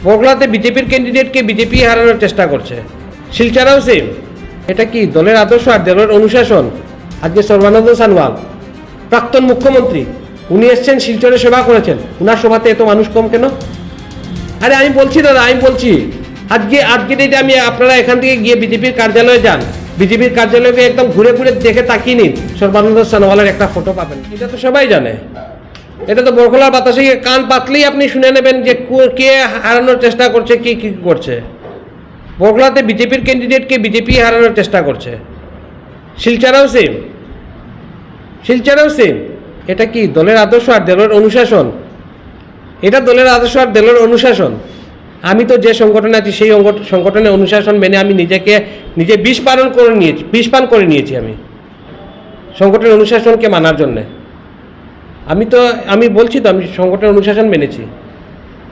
বগুড়াতে বিজেপির ক্যান্ডিডেটকে বিজেপি হারানোর চেষ্টা করছে। শিলচরেও সেম। এটা কি দলের আদর্শ আর দলের অনুশাসন? আজকে সর্বানন্দ সোনোয়াল প্রাক্তন মুখ্যমন্ত্রী, উনি এসছেন শিলচরে সেবা করেছেন, উনার সভাতে এত মানুষ কম কেন? আরে আমি বলছি দাদা, আমি বলছি আজকে ডেটে আমি আপনারা এখান থেকে গিয়ে বিজেপির কার্যালয়ে যান, বিজেপির কার্যালয়কে একদম ঘুরে ঘুরে দেখে তাকিয়ে নিন, সর্বানন্দ সোনোয়ালের একটা ফটো পাবেন। এটা তো সবাই জানে। এটা তো বরখলার বাতাসে কান পাতলেই আপনি শুনে নেবেন যে কে হারানোর চেষ্টা করছে, কে কী করছে। বরখলাতে বিজেপির ক্যান্ডিডেটকে বিজেপি হারানোর চেষ্টা করছে। শিলচরেও সেম। শিলচরেও সেম। এটা কি দলের আদর্শ আর দলের অনুশাসন? এটা দলের আদর্শ আর দলের অনুশাসন। আমি তো যে সংগঠনে আছি সেই সংগঠনের অনুশাসন মেনে আমি নিজে বিষ পান করে নিয়েছি আমি সংগঠনের অনুশাসনকে মানার জন্যে। আমি বলছি তো আমি সংগঠনের অনুশাসন মেনেছি,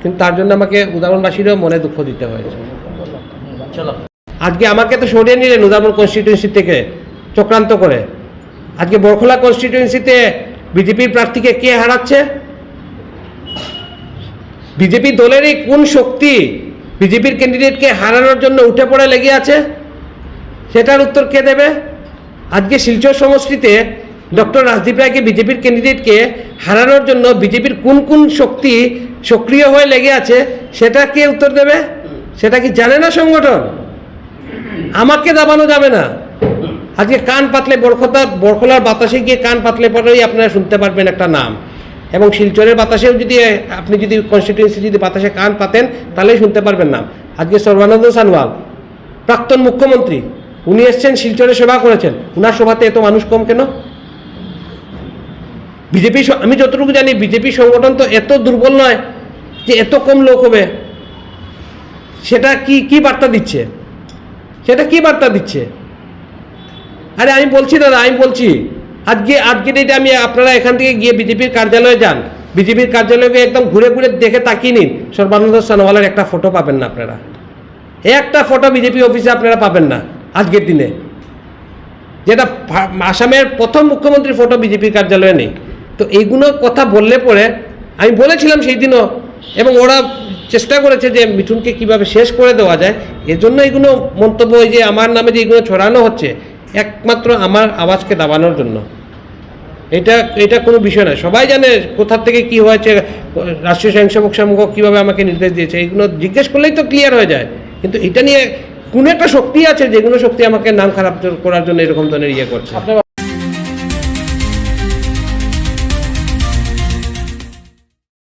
কিন্তু তার জন্য আমাকে উদাহরণবাসীরও মনে দুঃখ দিতে হয়েছে। আজকে আমাকে তো সরিয়ে নিলেন উদাহরণ কনস্টিটিউয়েন্সি থেকে চক্রান্ত করে। আজকে বরখলা কনস্টিটিউয়েন্সিতে বিজেপির প্রার্থীকে কে হারাচ্ছে? বিজেপি দলেরই কোন শক্তি বিজেপির ক্যান্ডিডেটকে হারানোর জন্য উঠে পড়ে লেগে আছে? সেটার উত্তর কে দেবে? আজকে শিলচর সমষ্টিতে ডক্টর রাজদীপ রায়কে বিজেপির ক্যান্ডিডেটকে হারানোর জন্য বিজেপির কোন কোন শক্তি সক্রিয় হয়ে লেগে আছে, সেটা কে উত্তর দেবে? সেটা কি জানে না সংগঠন? আমাকে দাবানো যাবে না। আজকে কান পাতলে বরখলার বাতাসে গিয়ে কান পাতলে পরেই আপনারা শুনতে পারবেন একটা নাম, এবং শিলচরের বাতাসেও আপনি যদি কনস্টিটিউয়েন্সি যদি বাতাসে কান পাতেন তাহলেই শুনতে পারবেন নাম। আজকে সর্বানন্দ সোনোয়াল প্রাক্তন মুখ্যমন্ত্রী, উনি এসছেন শিলচরে সেবা করেছেন, উনার সভাতে এত মানুষ কম কেন? বিজেপি, আমি যতটুকু জানি বিজেপি সংগঠন তো এত দুর্বল নয় যে এত কম লোক হবে। সেটা কি বার্তা দিচ্ছে? সেটা কি বার্তা দিচ্ছে? আরে আমি বলছি দাদা, আমি বলছি আজকে ডেটে আমি আপনারা এখান থেকে গিয়ে বিজেপির কার্যালয়ে যান, বিজেপির কার্যালয়কে একদম ঘুরে ঘুরে দেখে তাকিয়ে নিন, সর্বানন্দ সোনোয়ালের একটা ফটো পাবেন না আপনারা। একটা ফটো বিজেপি অফিসে আপনারা পাবেন না আজকের দিনে, যেটা আসামের প্রথম মুখ্যমন্ত্রীর ফটো বিজেপির কার্যালয়ে নেই। তো এইগুলো কথা বললে পরে আমি বলেছিলাম সেই দিনও, এবং ওরা চেষ্টা করেছে যে মিঠুনকে কিভাবে শেষ করে দেওয়া যায়। এজন্য এইগুলো মন্তব্য, যে আমার নামে যে এইগুলো ছড়ানো হচ্ছে একমাত্র আমার আওয়াজকে দাবানোর জন্য। এটা কোনো বিষয় নয়। সবাই জানে কোথা থেকে কি হয়েছে, রাষ্ট্রীয় স্বয়ংসেবক সংঘ কীভাবে আমাকে নির্দেশ দিয়েছে, এইগুলো জিজ্ঞেস করলেই তো ক্লিয়ার হয়ে যায়। কিন্তু এটা নিয়ে কোনো একটা শক্তি আছে, যেগুলো শক্তি আমাকে নাম খারাপ করার জন্য এরকম ধরনের করছে।